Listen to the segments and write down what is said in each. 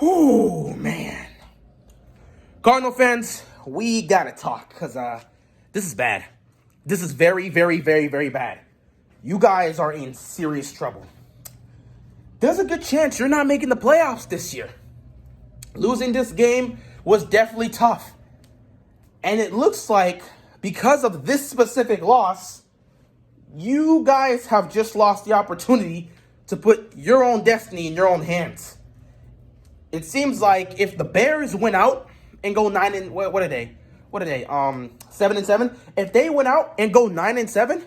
Whoo, man. Cardinal fans, we gotta talk, because this is bad. This is very, very, very, very bad. You guys are in serious trouble. There's a good chance you're not making the playoffs this year. Losing this game was definitely tough. And it looks like, because of this specific loss, you guys have just lost the opportunity to put your own destiny in your own hands. It seems like if the Bears went out and go 9 and what are they? 7-7. If they went out and go 9-7,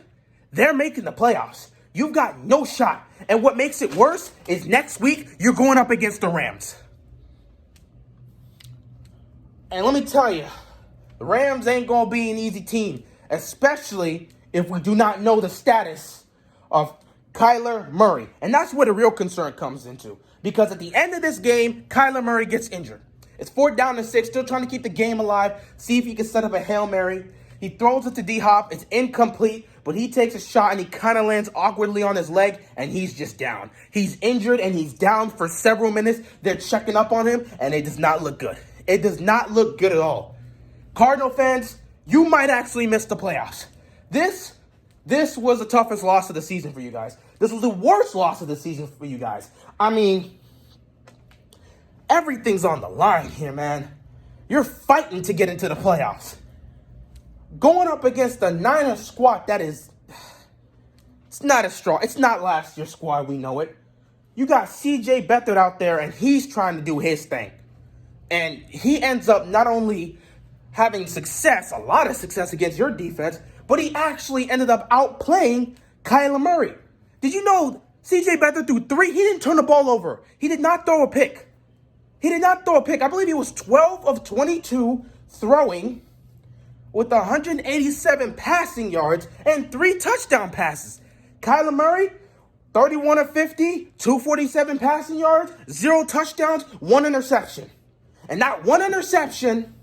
they're making the playoffs. You've got no shot. And what makes it worse is next week you're going up against the Rams. And let me tell you, the Rams ain't going to be an easy team, especially if we do not know the status of Kyler Murray. And that's where the real concern comes into. Because at the end of this game, Kyler Murray gets injured. It's 4th down and 6, still trying to keep the game alive, see if he can set up a Hail Mary. He throws it to D-Hop, it's incomplete, but he takes a shot and he kind of lands awkwardly on his leg, and he's just down. He's injured and he's down for several minutes. They're checking up on him, and it does not look good. It does not look good at all. Cardinal fans, you might actually miss the playoffs. This was the toughest loss of the season for you guys. This was the worst loss of the season for you guys. I mean, everything's on the line here, man. You're fighting to get into the playoffs. Going up against the Niners squad, it's not as strong. It's not last year's squad, we know it. You got CJ Beathard out there, and he's trying to do his thing. And he ends up not only having success, a lot of success against your defense, but he actually ended up outplaying Kyler Murray. Did you know CJ Beathard threw 3? He didn't turn the ball over. He did not throw a pick. I believe he was 12 of 22 throwing with 187 passing yards and 3 touchdown passes. Kyler Murray, 31 of 50, 247 passing yards, 0 touchdowns, 1 interception. And that 1 interception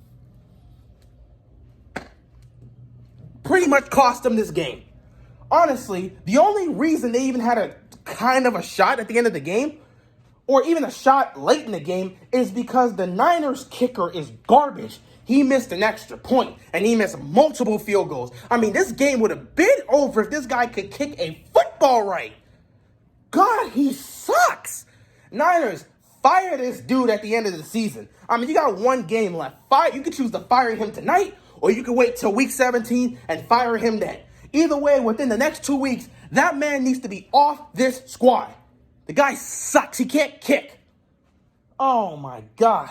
pretty much cost them this game. Honestly, the only reason they even had a kind of a shot at the end of the game, or even a shot late in the game, is because the Niners kicker is garbage. He missed an extra point, and he missed multiple field goals. I mean, this game would have been over if this guy could kick a football right. God, he sucks. Niners, fire this dude at the end of the season. I mean, you got 1 game left. You can choose to fire him tonight, or you can wait till week 17 and fire him then. Either way, within the next 2 weeks, that man needs to be off this squad. The guy sucks. He can't kick. Oh, my God.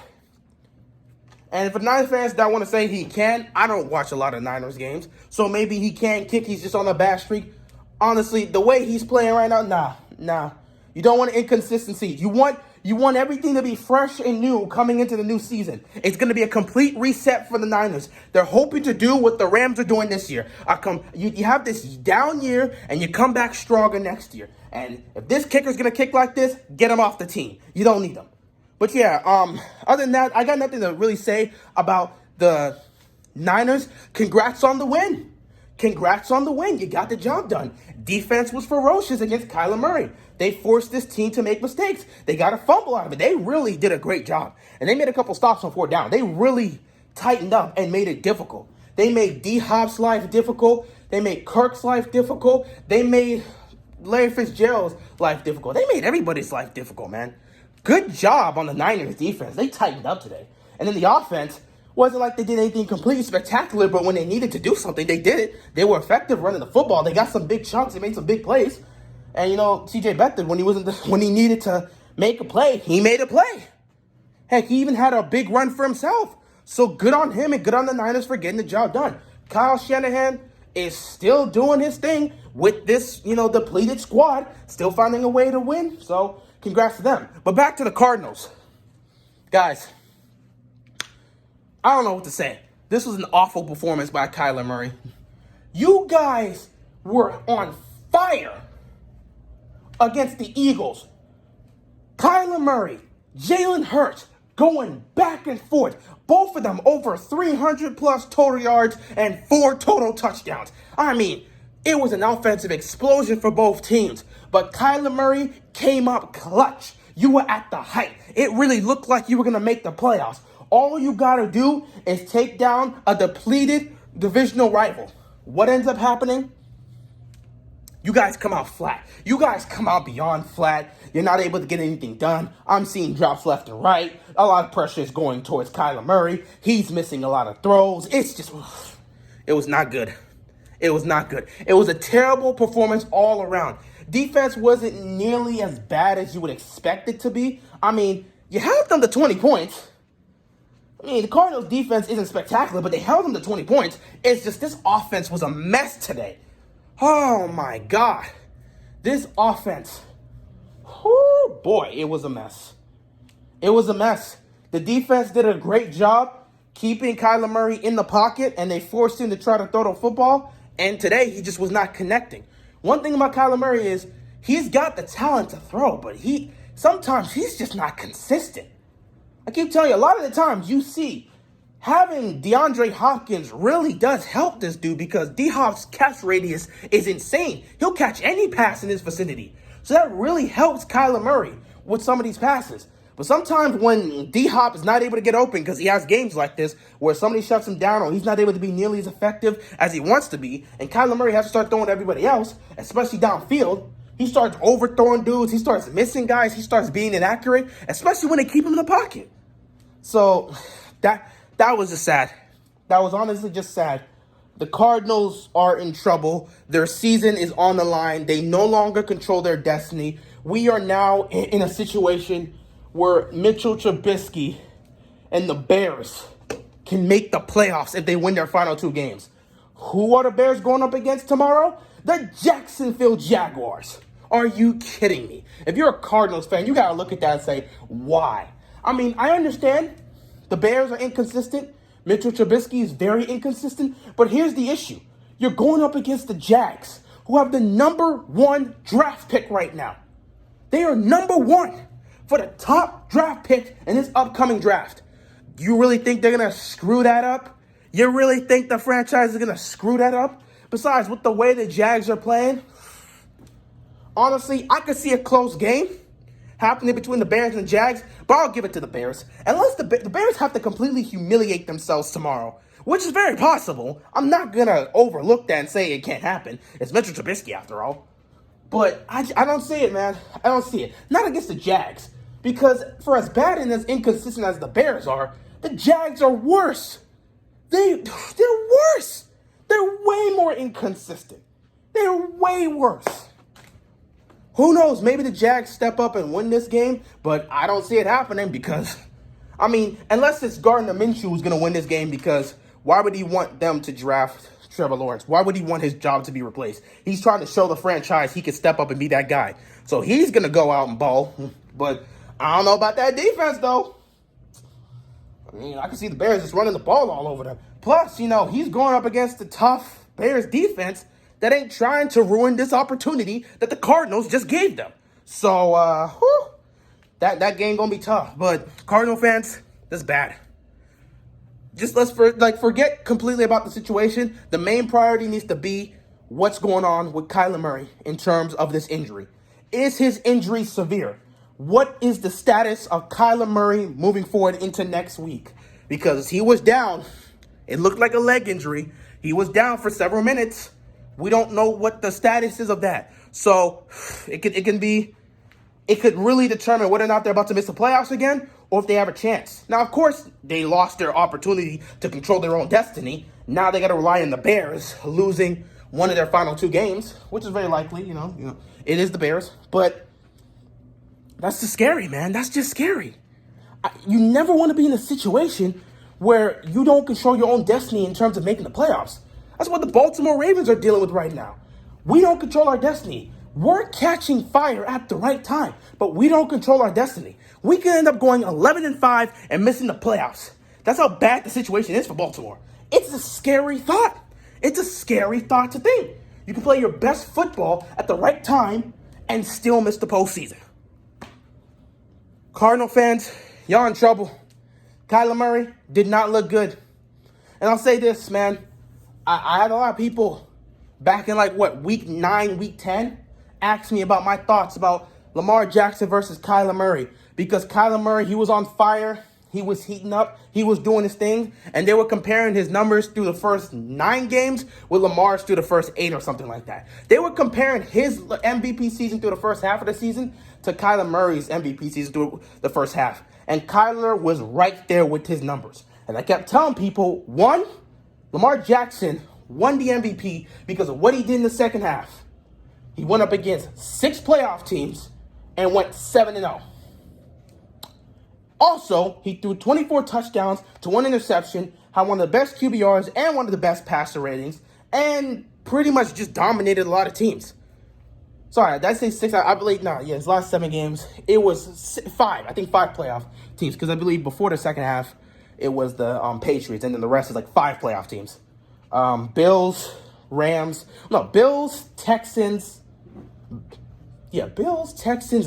And for Niners fans that want to say he can, I don't watch a lot of Niners games, so maybe he can kick. He's just on a bad streak. Honestly, the way he's playing right now, nah. You don't want inconsistency. You want everything to be fresh and new coming into the new season. It's going to be a complete reset for the Niners. They're hoping to do what the Rams are doing this year. You have this down year, and you come back stronger next year. And if this kicker's going to kick like this, get him off the team. You don't need him. But yeah, other than that, I got nothing to really say about the Niners. Congrats on the win. You got the job done. Defense was ferocious against Kyler Murray. They forced this team to make mistakes. They got a fumble out of it. They really did a great job. And they made a couple stops on 4th down. They really tightened up and made it difficult. They made D-Hop's life difficult. They made Kirk's life difficult. They made Larry Fitzgerald's life difficult. They made everybody's life difficult, man. Good job on the Niners defense. They tightened up today. And then the offense wasn't like they did anything completely spectacular, but when they needed to do something, they did it. They were effective running the football. They got some big chunks. They made some big plays. And, CJ Beathard, when he needed to make a play, he made a play. Heck, he even had a big run for himself. So good on him and good on the Niners for getting the job done. Kyle Shanahan is still doing his thing with this, depleted squad, still finding a way to win. So congrats to them. But back to the Cardinals. Guys, I don't know what to say. This was an awful performance by Kyler Murray. You guys were on fire against the Eagles. Kyler Murray, Jalen Hurts, going back and forth. Both of them over 300-plus total yards and 4 total touchdowns. I mean, it was an offensive explosion for both teams. But Kyler Murray came up clutch. You were at the height. It really looked like you were going to make the playoffs. All you got to do is take down a depleted divisional rival. What ends up happening? You guys come out flat. You guys come out beyond flat. You're not able to get anything done. I'm seeing drops left and right. A lot of pressure is going towards Kyler Murray. He's missing a lot of throws. It was not good. It was not good. It was a terrible performance all around. Defense wasn't nearly as bad as you would expect it to be. I mean, you held them to 20 points. I mean, the Cardinals' defense isn't spectacular, but they held them to 20 points. It's just this offense was a mess today. Oh, my God. This offense, whoo, boy, it was a mess. It was a mess. The defense did a great job keeping Kyler Murray in the pocket, and they forced him to try to throw the football, and today he just was not connecting. One thing about Kyler Murray is he's got the talent to throw, but sometimes he's just not consistent. I keep telling you, a lot of the times you see having DeAndre Hopkins really does help this dude because D-Hop's catch radius is insane. He'll catch any pass in his vicinity. So that really helps Kyler Murray with some of these passes. But sometimes when D-Hop is not able to get open because he has games like this where somebody shuts him down or he's not able to be nearly as effective as he wants to be, and Kyler Murray has to start throwing to everybody else, especially downfield, he starts overthrowing dudes, he starts missing guys, he starts being inaccurate, especially when they keep him in the pocket. So that was just sad. That was honestly just sad. The Cardinals are in trouble. Their season is on the line. They no longer control their destiny. We are now in a situation where Mitchell Trubisky and the Bears can make the playoffs if they win their final two games. Who are the Bears going up against tomorrow? The Jacksonville Jaguars. Are you kidding me? If you're a Cardinals fan, you got to look at that and say, why? I mean, I understand the Bears are inconsistent. Mitchell Trubisky is very inconsistent. But here's the issue. You're going up against the Jags, who have the number one draft pick right now. They are number one for the top draft pick in this upcoming draft. Do you really think they're going to screw that up? You really think the franchise is going to screw that up? Besides, with the way the Jags are playing, honestly, I could see a close game happening between the Bears and the Jags, but I'll give it to the Bears. Unless the Bears have to completely humiliate themselves tomorrow, which is very possible. I'm not going to overlook that and say it can't happen. It's Mitchell Trubisky, after all. But I don't see it, man. I don't see it. Not against the Jags. Because for as bad and as inconsistent as the Bears are, the Jags are worse. They're worse. They're way more inconsistent. They're way worse. Who knows? Maybe the Jags step up and win this game, but I don't see it happening because, I mean, unless it's Gardner Minshew who's going to win this game, because why would he want them to draft Trevor Lawrence? Why would he want his job to be replaced? He's trying to show the franchise he can step up and be that guy. So he's going to go out and ball, but I don't know about that defense, though. I mean, I can see the Bears just running the ball all over them. Plus, he's going up against the tough Bears defense that ain't trying to ruin this opportunity that the Cardinals just gave them. So, that game gonna be tough. But Cardinal fans, that's bad. Just let's forget completely about the situation. The main priority needs to be what's going on with Kyler Murray in terms of this injury. Is his injury severe? What is the status of Kyler Murray moving forward into next week? Because he was down. It looked like a leg injury. He was down for several minutes. We don't know what the status is of that. So it could really determine whether or not they're about to miss the playoffs again or if they have a chance. Now, of course, they lost their opportunity to control their own destiny. Now they got to rely on the Bears losing one of their final two games, which is very likely, it is the Bears. But that's just scary, man. That's just scary. You never want to be in a situation where you don't control your own destiny in terms of making the playoffs. That's what the Baltimore Ravens are dealing with right now. We don't control our destiny. We're catching fire at the right time, but we don't control our destiny. We can end up going 11-5 and missing the playoffs. That's how bad the situation is for Baltimore. It's a scary thought. It's a scary thought to think. You can play your best football at the right time and still miss the postseason. Cardinal fans, y'all in trouble. Kyler Murray did not look good. And I'll say this, man. I had a lot of people back in week 9, week 10, ask me about my thoughts about Lamar Jackson versus Kyler Murray. Because Kyler Murray, he was on fire. He was heating up. He was doing his thing. And they were comparing his numbers through the first 9 games with Lamar's through the first 8 or something like that. They were comparing his MVP season through the first half of the season to Kyler Murray's MVP season through the first half. And Kyler was right there with his numbers. And I kept telling people, one, Lamar Jackson won the MVP because of what he did in the second half. He went up against 6 playoff teams and went 7-0. Also, he threw 24 touchdowns to 1 interception, had one of the best QBRs and one of the best passer ratings, and pretty much just dominated a lot of teams. Sorry, did I say 6? I believe, his last 7 games, it was 5. I think 5 playoff teams, because I believe before the second half, it was the Patriots, and then the rest is like 5 playoff teams. Bills, Texans,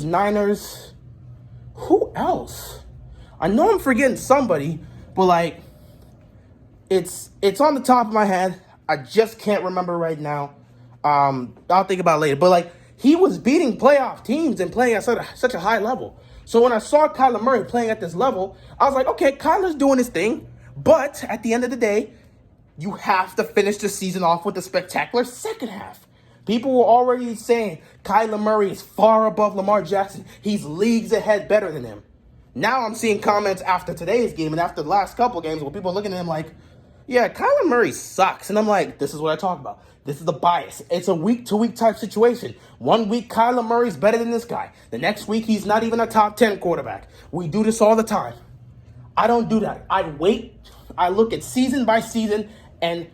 Niners. Who else? I know I'm forgetting somebody, but like, it's on the top of my head. I just can't remember right now. I'll think about it later. But like, he was beating playoff teams and playing at such a high level. So when I saw Kyler Murray playing at this level, I was like, okay, Kyler's doing his thing. But at the end of the day, you have to finish the season off with a spectacular second half. People were already saying Kyler Murray is far above Lamar Jackson. He's leagues ahead better than him. Now I'm seeing comments after today's game and after the last couple games where people are looking at him like, yeah, Kyler Murray sucks. And I'm like, this is what I talk about. This is the bias. It's a week-to-week type situation. 1 week, Kyler Murray's better than this guy. The next week, he's not even a top 10 quarterback. We do this all the time. I don't do that. I wait. I look at season by season and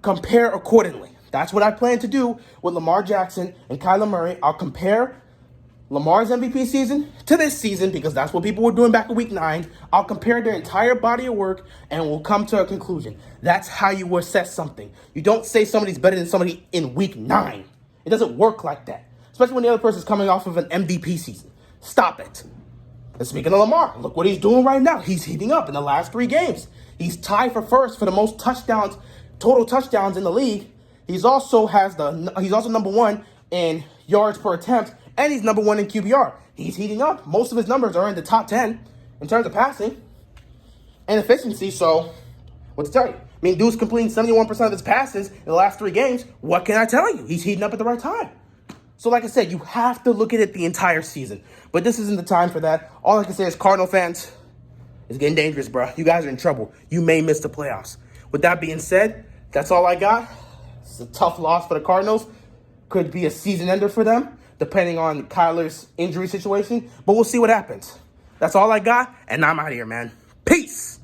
compare accordingly. That's what I plan to do with Lamar Jackson and Kyler Murray. I'll compare Lamar's MVP season to this season because that's what people were doing back in week 9. I'll compare their entire body of work and we'll come to a conclusion. That's how you assess something. You don't say somebody's better than somebody in week 9. It doesn't work like that, especially when the other person's coming off of an MVP season. Stop it. And speaking of Lamar, look what he's doing right now. He's heating up in the last 3 games. He's tied for first for the most touchdowns, total touchdowns in the league. He's also number 1 in yards per attempt, and he's number 1 in QBR. He's heating up. Most of his numbers are in the top 10 in terms of passing and efficiency. So, what to tell you? I mean, dude's completing 71% of his passes in the last 3 games. What can I tell you? He's heating up at the right time. So, like I said, you have to look at it the entire season. But this isn't the time for that. All I can say is, Cardinal fans, it's getting dangerous, bro. You guys are in trouble. You may miss the playoffs. With that being said, that's all I got. It's a tough loss for the Cardinals. Could be a season ender for them, depending on Kyler's injury situation. But we'll see what happens. That's all I got, and I'm out of here, man. Peace!